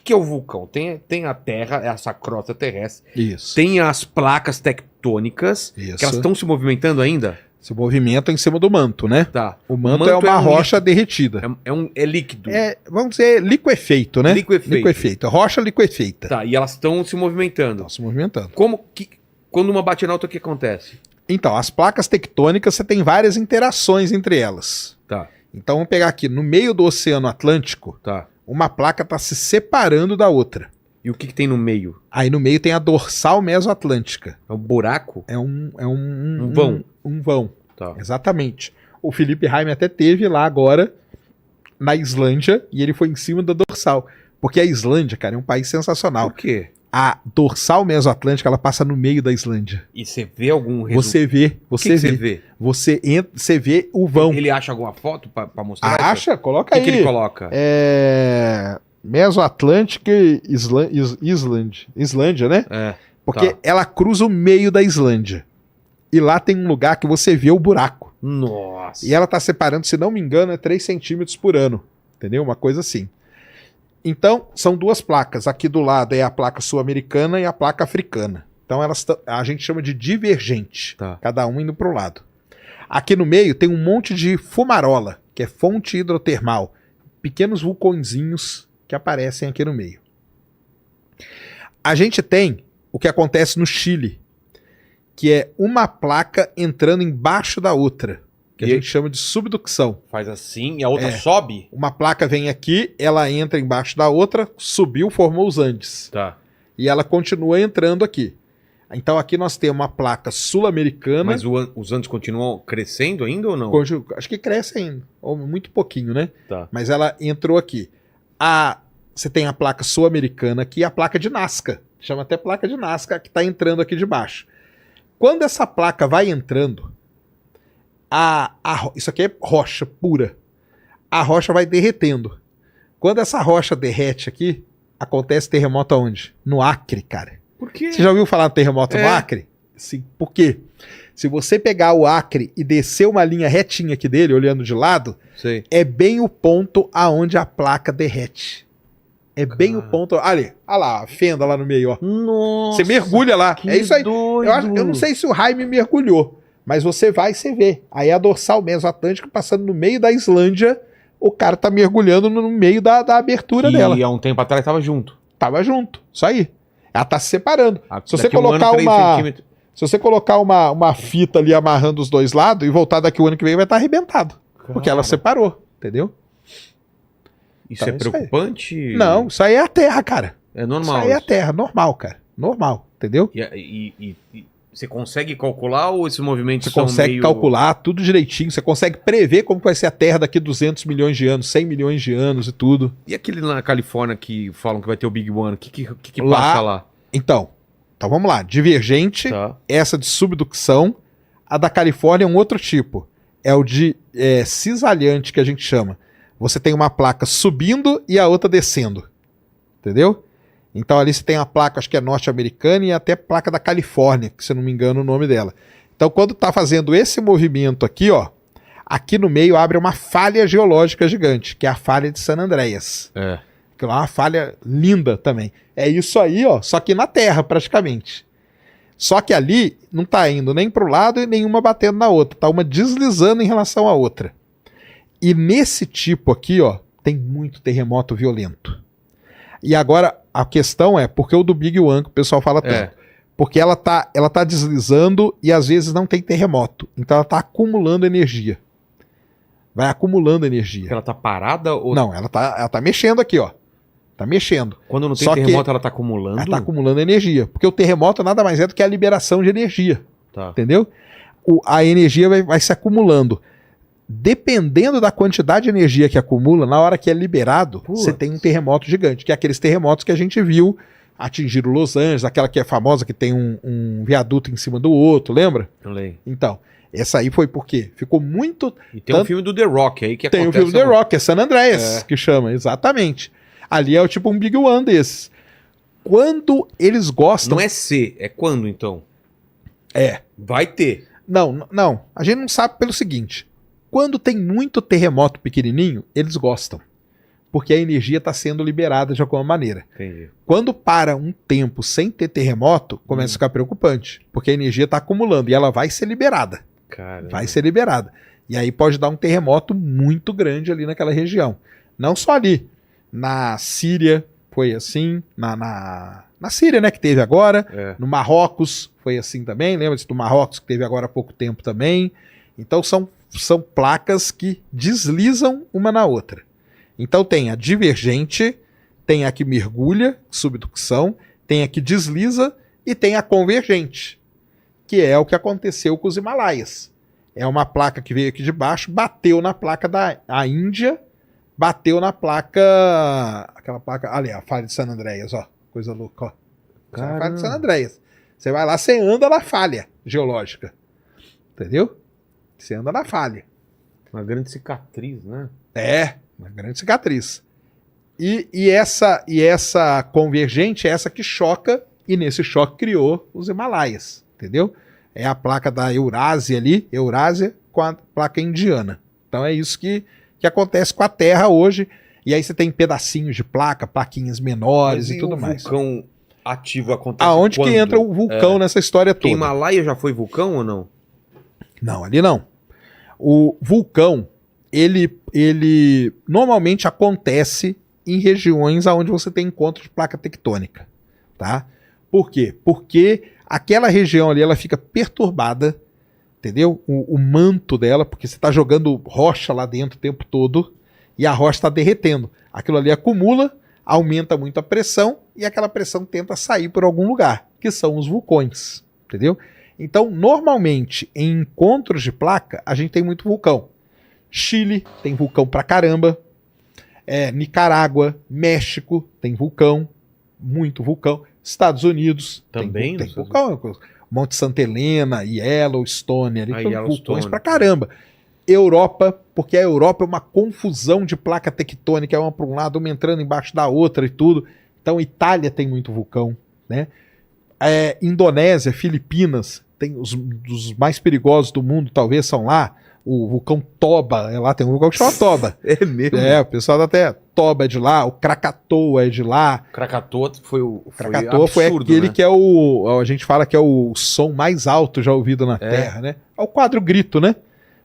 que é o vulcão? Tem a Terra, essa crosta terrestre. Isso. Tem as placas tectônicas, que elas estão se movimentando ainda? Se movimenta em cima do manto, né? Tá. O manto é uma rocha derretida. É líquido. Vamos dizer, liquefeito, né? Liquefeito. Rocha liquefeita. Tá, e elas estão se movimentando. Estão se movimentando. Quando uma bate na outra, o que acontece? Então, as placas tectônicas, você tem várias interações entre elas. Tá. Então, vamos pegar aqui, no meio do Oceano Atlântico, Tá. uma placa está se separando da outra. E o que tem no meio? Aí no meio tem a dorsal mesoatlântica. É um buraco? É um vão. Um vão. Tá. Exatamente. O Felipe Raime até teve lá agora, na Islândia, e ele foi em cima da dorsal. Porque a Islândia, cara, é um país sensacional. Por quê? A dorsal mesoatlântica, ela passa no meio da Islândia. E você vê algum resultado? Você vê. Você vê? Você vê o vão. Ele acha alguma foto pra mostrar? Acha? Coloca aí. O que ele coloca? Mesoatlântica e Islândia, né? Porque ela cruza o meio da Islândia. E lá tem um lugar que você vê o buraco. Nossa. E ela tá separando, se não me engano, é 3 centímetros por ano. Entendeu? Uma coisa assim. Então, são 2 placas. Aqui do lado é a placa sul-americana e a placa africana. Então, a gente chama de divergente. Tá. Cada um indo para o lado. Aqui no meio tem um monte de fumarola, que é fonte hidrotermal. Pequenos vulcõezinhos que aparecem aqui no meio. A gente tem o que acontece no Chile, que é uma placa entrando embaixo da outra, que a gente chama de subducção. Faz assim e a outra sobe? Uma placa vem aqui, ela entra embaixo da outra, subiu, formou os Andes. Tá. E ela continua entrando aqui. Então aqui nós temos uma placa sul-americana. Mas os Andes continuam crescendo ainda ou não? Acho que cresce ainda, ou muito pouquinho, né? Tá. Mas ela entrou aqui. Você tem a placa sul-americana aqui e a placa de Nazca. Chama até placa de Nazca, que está entrando aqui de baixo. Quando essa placa vai entrando, isso aqui é rocha pura. A rocha vai derretendo. Quando essa rocha derrete aqui, acontece terremoto aonde? No Acre, cara. Por quê? Você já ouviu falar de terremoto no Acre? Sim. Por quê? Se você pegar o Acre e descer uma linha retinha aqui dele, olhando de lado, sei, é bem o ponto aonde a placa derrete. É bem o ponto. Olha lá, a fenda lá no meio, ó. Nossa, você mergulha lá. É isso aí. Doido. Eu não sei se o Jaime mergulhou, mas você vai e você vê. Aí a dorsal mesoatlântica passando no meio da Islândia, o cara tá mergulhando no meio da abertura dela. E há um tempo atrás tava junto. Tava junto, isso aí. Ela tá se separando. Se você você colocar uma fita ali amarrando os dois lados e voltar daqui o ano que vem, vai estar arrebentado. Porque ela separou, entendeu? Isso então, é preocupante? Não, isso aí é a Terra, cara. É normal. Isso aí é a Terra, normal, cara. Normal, entendeu? E você consegue calcular ou esses movimentos você consegue calcular tudo direitinho. Você consegue prever como vai ser a Terra daqui a 200 milhões de anos, 100 milhões de anos e tudo. E aquele na Califórnia que falam que vai ter o Big One, o que passa lá? Então vamos lá. Divergente, essa de subducção. A da Califórnia é um outro tipo. É o de cisalhante, que a gente chama. Você tem uma placa subindo e a outra descendo. Entendeu? Então ali você tem a placa, acho que é norte-americana, e até a placa da Califórnia, que se eu não me engano o nome dela. Então quando está fazendo esse movimento aqui, ó, aqui no meio abre uma falha geológica gigante, que é a falha de San Andreas. Que é uma falha linda também. É isso aí, ó, só que na Terra praticamente. Só que ali não está indo nem para o lado e nenhuma batendo na outra. Está uma deslizando em relação à outra. E nesse tipo aqui, ó, tem muito terremoto violento. E agora a questão é, por que o do Big One que o pessoal fala tanto? Porque ela tá deslizando e às vezes não tem terremoto. Então ela tá acumulando energia. Vai acumulando energia. Ela tá parada ou... Não, ela tá mexendo aqui, ó. Tá mexendo. Quando não tem terremoto, ela tá acumulando? Ela tá acumulando energia. Porque o terremoto nada mais é do que a liberação de energia. Tá. Entendeu? A energia vai se acumulando. Dependendo da quantidade de energia que acumula, na hora que é liberado, você tem um terremoto gigante, que é aqueles terremotos que a gente viu atingir Los Angeles, aquela que é famosa, que tem um viaduto em cima do outro, lembra? Eu lembro. Então, essa aí foi porque ficou muito... E tem um filme do The Rock aí que acontece... Tem o filme do The Rock, é San Andreas, que chama, exatamente. Ali é tipo um Big One desses. Quando eles gostam... Não é C, é quando então? Vai ter. Não, a gente não sabe pelo seguinte... Quando tem muito terremoto pequenininho, eles gostam. porque a energia está sendo liberada de alguma maneira. Entendi. Quando para um tempo sem ter terremoto, começa a ficar preocupante, porque a energia está acumulando e ela vai ser liberada. Caramba. Vai ser liberada. E aí pode dar um terremoto muito grande ali naquela região. Não só ali. Na Síria foi assim, na Síria, né, que teve agora, no Marrocos foi assim também, lembra-se do Marrocos que teve agora há pouco tempo também. Então são placas que deslizam uma na outra. Então tem a divergente, tem a que mergulha, subducção, tem a que desliza e tem a convergente, que é o que aconteceu com os Himalaias. É uma placa que veio aqui de baixo, bateu na placa da Índia, bateu na placa, aquela placa, ali, a falha de San Andreas, ó, coisa louca, ó. A falha de San Andreas. Você vai lá, você anda na falha geológica, entendeu? Você anda na falha. Uma grande cicatriz, né? É, uma grande cicatriz. E essa convergente é essa que choca, e nesse choque criou os Himalaias, entendeu? É a placa da Eurásia ali, Eurásia, com a placa indiana. Então é isso que acontece com a Terra hoje. E aí você tem pedacinhos de placa, plaquinhas menores e tudo mais. O vulcão ativo acontece aonde quando? Que entra o vulcão nessa história toda? Porque Himalaia já foi vulcão ou não? Não, ali não. O vulcão, ele normalmente acontece em regiões onde você tem encontro de placa tectônica, tá? Por quê? Porque aquela região ali, ela fica perturbada, entendeu? O manto dela, porque você está jogando rocha lá dentro o tempo todo e a rocha está derretendo. Aquilo ali acumula, aumenta muito a pressão e aquela pressão tenta sair por algum lugar, que são os vulcões, entendeu? Então, normalmente, em encontros de placa, a gente tem muito vulcão. Chile tem vulcão pra caramba. Nicarágua, México tem vulcão, muito vulcão. Estados Unidos também tem vulcão. Monte Santa Helena, Yellowstone, ali tem vulcões pra caramba. Europa, porque a Europa é uma confusão de placa tectônica, é uma para um lado, uma entrando embaixo da outra e tudo. Então, Itália tem muito vulcão, né? Indonésia, Filipinas, tem dos mais perigosos do mundo, talvez, são lá. O vulcão Toba, lá tem um vulcão que chama Toba. É mesmo? O pessoal até Toba é de lá, o Krakatoa é de lá. Krakatoa Krakatoa foi aquele, né? Que a gente fala que é o som mais alto já ouvido na Terra, né? É o quadro grito, né?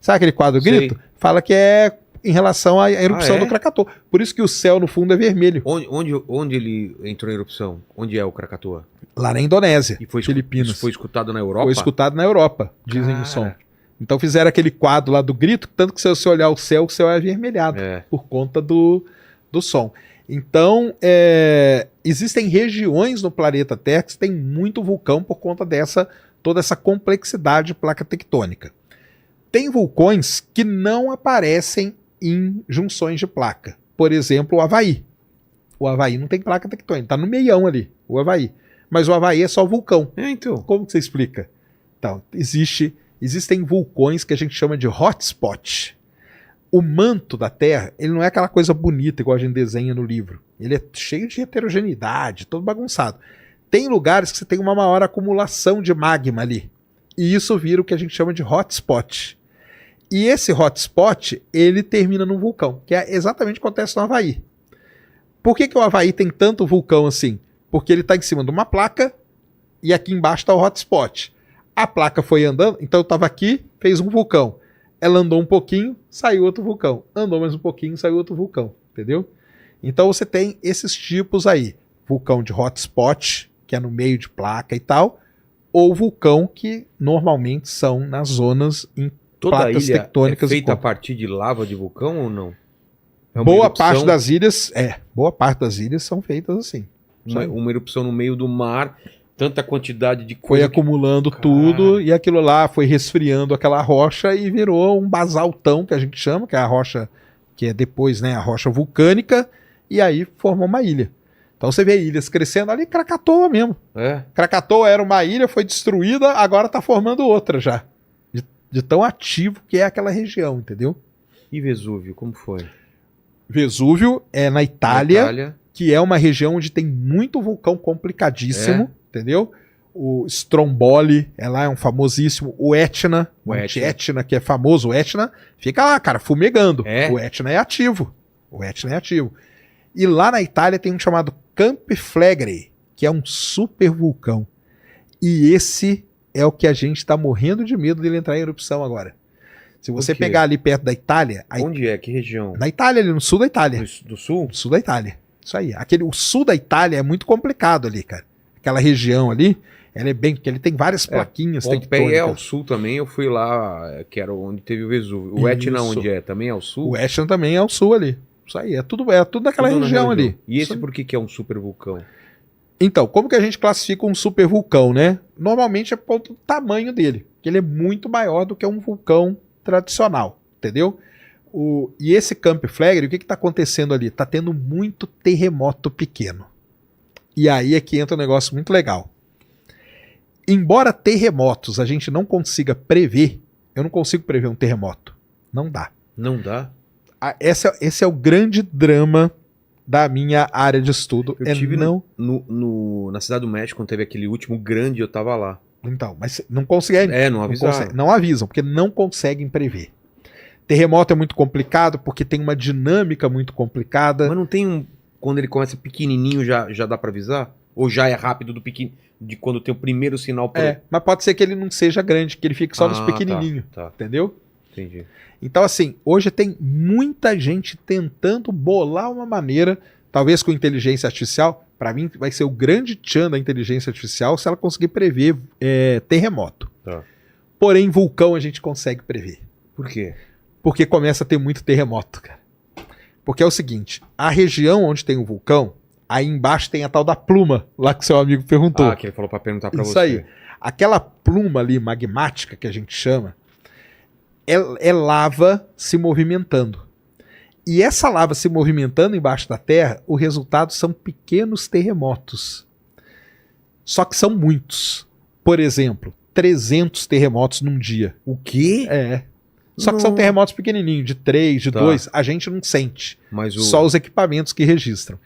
Sabe aquele quadro grito? Fala que é em relação à erupção do Krakatoa. Por isso que o céu no fundo é vermelho. Onde ele entrou em erupção? Onde é o Krakatoa? Lá na Indonésia, Filipinas. Isso foi escutado na Europa? Foi escutado na Europa, dizem o som. Então fizeram aquele quadro lá do grito, tanto que se você olhar o céu é avermelhado, por conta do som. Então, existem regiões no planeta Terra que tem muito vulcão por conta toda essa complexidade de placa tectônica. Tem vulcões que não aparecem em junções de placa. Por exemplo, o Havaí. O Havaí não tem placa tectônica, está no meião ali, o Havaí. Mas o Havaí é só vulcão. Então. Como que você explica? Então, existem vulcões que a gente chama de hotspot. O manto da Terra, ele não é aquela coisa bonita igual a gente desenha no livro. Ele é cheio de heterogeneidade, todo bagunçado. Tem lugares que você tem uma maior acumulação de magma ali. E isso vira o que a gente chama de hotspot. E esse hotspot, ele termina num vulcão, que é exatamente o que acontece no Havaí. Por que o Havaí tem tanto vulcão assim? Porque ele está em cima de uma placa e aqui embaixo está o hotspot. A placa foi andando, então eu estava aqui, fez um vulcão. Ela andou um pouquinho, saiu outro vulcão. Andou mais um pouquinho, saiu outro vulcão. Entendeu? Então você tem esses tipos aí. Vulcão de hotspot, que é no meio de placa e tal, ou vulcão que normalmente são nas zonas em placas tectônicas. É feita a partir de lava de vulcão ou não? Boa parte das ilhas são feitas assim. Uma erupção no meio do mar, tanta quantidade de Foi coisa. acumulando tudo e aquilo lá foi resfriando aquela rocha e virou um basaltão, que a gente chama, que é a rocha, que é depois, né, a rocha vulcânica, e aí formou uma ilha. Então você vê ilhas crescendo ali, Krakatoa mesmo. Krakatoa era uma ilha, foi destruída, agora está formando outra já. De tão ativo que é aquela região, entendeu? E Vesúvio, como foi? Vesúvio é na Itália, que é uma região onde tem muito vulcão complicadíssimo, entendeu? O Stromboli é um famosíssimo. O Etna, Etna, que é famoso, o Etna fica lá, cara, fumegando. O Etna é ativo. E lá na Itália tem um chamado Campi Flegrei, que é um super vulcão. E esse é o que a gente está morrendo de medo dele entrar em erupção agora. Se você pegar ali perto da Itália... Onde é? Que região? Na Itália, ali no sul da Itália. Do sul? No sul da Itália. Isso aí. O sul da Itália é muito complicado ali, cara. Aquela região ali, ela é bem... Porque ele tem várias plaquinhas tectônicas. Pompeia é ao sul também, eu fui lá, que era onde teve o Vesúvio. O Etna onde é? Também é ao sul? O Etna também é ao sul ali. Isso aí, é tudo naquela região ali. E esse por que é um super vulcão? Então, como que a gente classifica um super vulcão, né? Normalmente é por conta do tamanho dele, que ele é muito maior do que um vulcão tradicional, entendeu? E esse Campi Flegrei, o que está acontecendo ali? Está tendo muito terremoto pequeno. E aí é que entra um negócio muito legal. Embora terremotos a gente não consiga prever, eu não consigo prever um terremoto. Não dá. Não dá? Esse é o grande drama da minha área de estudo. Eu tive na Cidade do México, quando teve aquele último grande, eu tava lá. Então, mas não conseguem. Não avisaram. Não avisam, porque não conseguem prever. Terremoto é muito complicado, porque tem uma dinâmica muito complicada. Mas não tem quando ele começa pequenininho, já dá pra avisar? Ou já é rápido de quando tem o primeiro sinal? Mas pode ser que ele não seja grande, que ele fique só nos pequenininhos, entendeu? Entendi. Então, assim, hoje tem muita gente tentando bolar uma maneira, talvez com inteligência artificial. Para mim, vai ser o grande tchan da inteligência artificial se ela conseguir prever terremoto. Porém, vulcão a gente consegue prever. Por quê? Porque começa a ter muito terremoto, cara. Porque é o seguinte, a região onde tem o vulcão, aí embaixo tem a tal da pluma, lá que seu amigo perguntou. Que ele falou para perguntar para você. Isso aí. Aquela pluma ali, magmática, que a gente chama, é lava se movimentando. E essa lava se movimentando embaixo da Terra, o resultado são pequenos terremotos. Só que são muitos. Por exemplo, 300 terremotos num dia. O quê? Só que são terremotos pequenininhos, de 3, de 2, a gente não sente. Só os equipamentos que registram.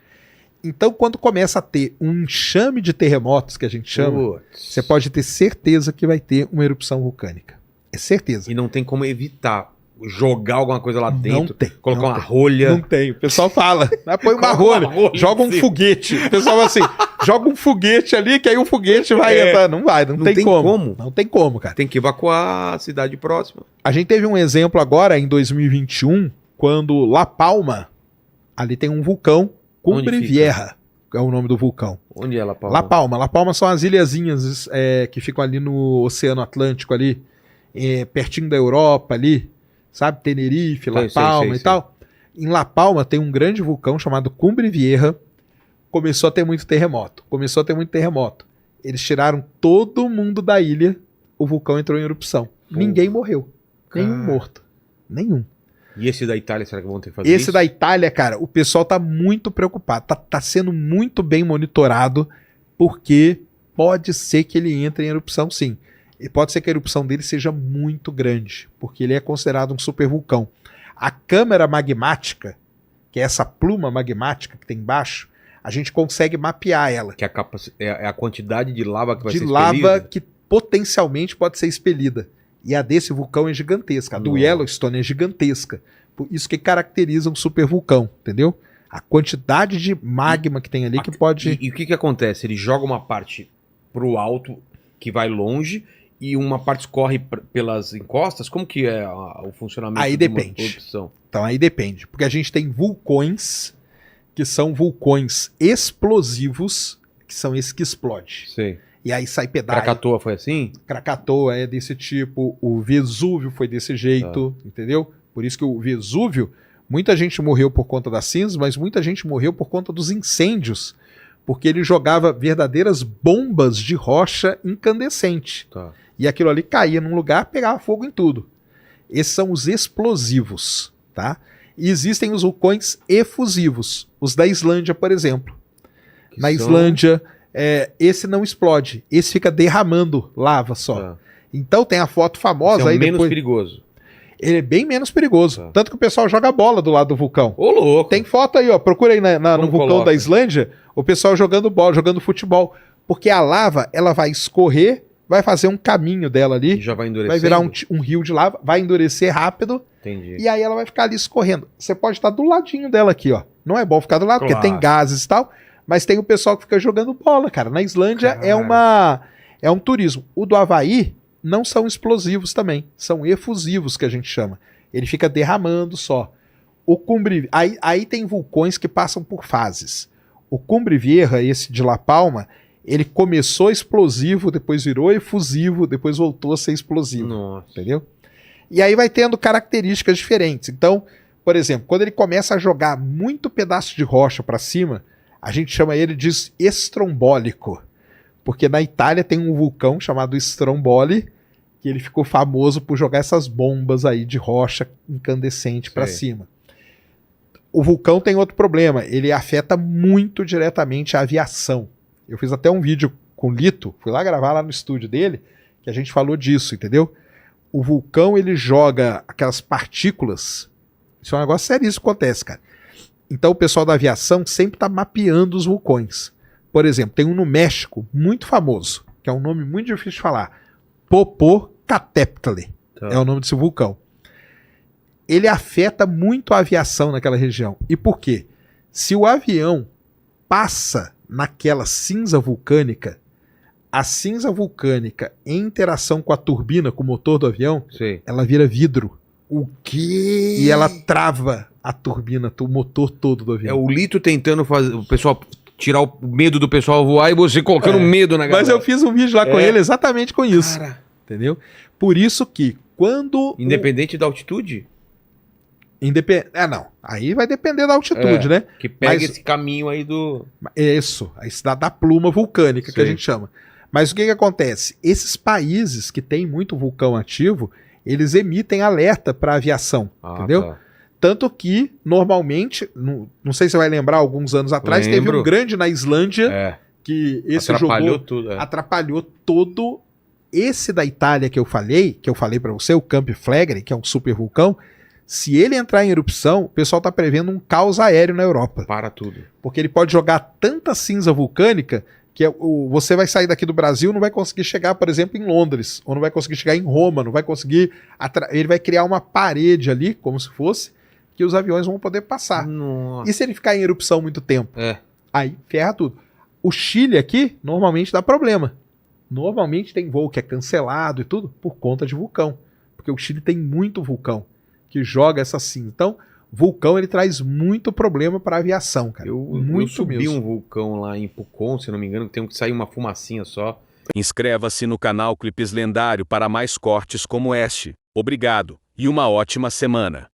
Então, quando começa a ter um enxame de terremotos, que a gente chama, você pode ter certeza que vai ter uma erupção vulcânica. É certeza. E não tem como evitar jogar alguma coisa lá dentro, não tem, colocar uma rolha. Não tem. O pessoal fala, põe uma rolha, joga um foguete. O pessoal fala assim, joga um foguete ali, que aí o foguete vai entrar. Não vai, não tem como. Não tem como, cara. Tem que evacuar a cidade próxima. A gente teve um exemplo agora, em 2021, quando La Palma, ali tem um vulcão, Cumbre Vieja, é o nome do vulcão. Onde é La Palma? La Palma. La Palma são as ilhazinhas que ficam ali no Oceano Atlântico, ali, pertinho da Europa, ali, sabe? Tenerife, La Palma e tal. Em La Palma tem um grande vulcão chamado Cumbre Vieja. Começou a ter muito terremoto. Eles tiraram todo mundo da ilha, o vulcão entrou em erupção. Ninguém morreu. Nenhum morto. Nenhum. E esse da Itália, será que vão ter que fazer isso? Esse da Itália, cara, o pessoal tá muito preocupado. Tá sendo muito bem monitorado, porque pode ser que ele entre em erupção, sim. E pode ser que a erupção dele seja muito grande, porque ele é considerado um supervulcão. A câmara magmática, que é essa pluma magmática que tem embaixo, a gente consegue mapear ela. Que é a quantidade de lava que vai ser expelida? De lava que potencialmente pode ser expelida. E a desse vulcão é gigantesca. A do Yellowstone é gigantesca. Por isso que caracteriza um supervulcão, entendeu? A quantidade de magma que tem ali que pode... E o que acontece? Ele joga uma parte pro alto, que vai longe, e uma parte escorre pelas encostas? Como que é o funcionamento aí de uma depende. erupção? Então aí depende. Porque a gente tem vulcões que são vulcões explosivos, que são esses que explodem. Sei. E aí sai pedaço. Krakatoa foi assim? Krakatoa é desse tipo, o Vesúvio foi desse jeito, entendeu? Por isso que o Vesúvio, muita gente morreu por conta das cinzas, mas muita gente morreu por conta dos incêndios, porque ele jogava verdadeiras bombas de rocha incandescente. E aquilo ali caía num lugar, pegava fogo em tudo. Esses são os explosivos, tá? E existem os vulcões efusivos, os da Islândia, por exemplo. Na Islândia... esse não explode, esse fica derramando lava só. Então tem a foto famosa. Esse é aí menos depois... perigoso. Ele é bem menos perigoso. Tanto que o pessoal joga bola do lado do vulcão. Ô, louco! Tem foto aí, ó. Procura aí no vulcão da Islândia, o pessoal jogando bola, jogando futebol. Porque a lava, ela vai escorrer, vai fazer um caminho dela ali. E já vai endurecer. Vai virar um rio de lava, vai endurecer rápido. Entendi. E aí ela vai ficar ali escorrendo. Você pode estar do ladinho dela aqui, ó. Não é bom ficar do lado, porque tem gases e tal, mas tem o pessoal que fica jogando bola, cara. Na Islândia é um turismo. O do Havaí não são explosivos também, são efusivos que a gente chama. Ele fica derramando só. O Cumbre... aí tem vulcões que passam por fases. O Cumbre Vieja, esse de La Palma, ele começou explosivo, depois virou efusivo, depois voltou a ser explosivo. Nossa. Entendeu? E aí vai tendo características diferentes. Então, por exemplo, quando ele começa a jogar muito pedaço de rocha para cima, a gente chama ele de estrombólico. Porque na Itália tem um vulcão chamado Stromboli, que ele ficou famoso por jogar essas bombas aí de rocha incandescente para cima. O vulcão tem outro problema, ele afeta muito diretamente a aviação. Eu fiz até um vídeo com o Lito, fui lá gravar lá no estúdio dele, que a gente falou disso, entendeu? O vulcão, ele joga aquelas partículas, isso é um negócio seríssimo que acontece, cara. Então o pessoal da aviação sempre está mapeando os vulcões. Por exemplo, tem um no México, muito famoso, que é um nome muito difícil de falar, Popocatépetl, é o nome desse vulcão. Ele afeta muito a aviação naquela região. E por quê? Se o avião passa naquela cinza vulcânica, a cinza vulcânica em interação com a turbina, com o motor do avião, ela vira vidro. O quê? E ela trava a turbina, o motor todo do avião. É o Lito tentando fazer o pessoal tirar o medo do pessoal voar e você colocando medo na galera. Mas eu fiz um vídeo lá com ele exatamente com isso. Cara. Entendeu? Por isso que quando... Independente da altitude? Não. Aí vai depender da altitude, né? Que pega esse caminho aí do... Isso. Aí se dá da pluma vulcânica, que a gente chama. Mas o que acontece? Esses países que têm muito vulcão ativo, eles emitem alerta para aviação, entendeu? Tá. Tanto que, normalmente, não sei se você vai lembrar, alguns anos atrás, teve um grande na Islândia, que esse atrapalhou tudo. Atrapalhou todo. Esse da Itália que eu falei para você, o Camp Flegrei, que é um super vulcão, se ele entrar em erupção, o pessoal está prevendo um caos aéreo na Europa. Para tudo. Porque ele pode jogar tanta cinza vulcânica que você vai sair daqui do Brasil, não vai conseguir chegar, por exemplo, em Londres, ou não vai conseguir chegar em Roma, não vai conseguir... Ele vai criar uma parede ali, como se fosse, que os aviões vão poder passar. Nossa. E se ele ficar em erupção muito tempo? Aí ferra tudo. O Chile aqui, normalmente dá problema. Normalmente tem voo que é cancelado e tudo por conta de vulcão. Porque o Chile tem muito vulcão que joga essa cinza. Então, vulcão ele traz muito problema para a aviação, cara. Eu subi um vulcão lá em Pucón, se não me engano, que tem que sair uma fumacinha só. Inscreva-se no canal Clipes Lendário para mais cortes como este. Obrigado e uma ótima semana.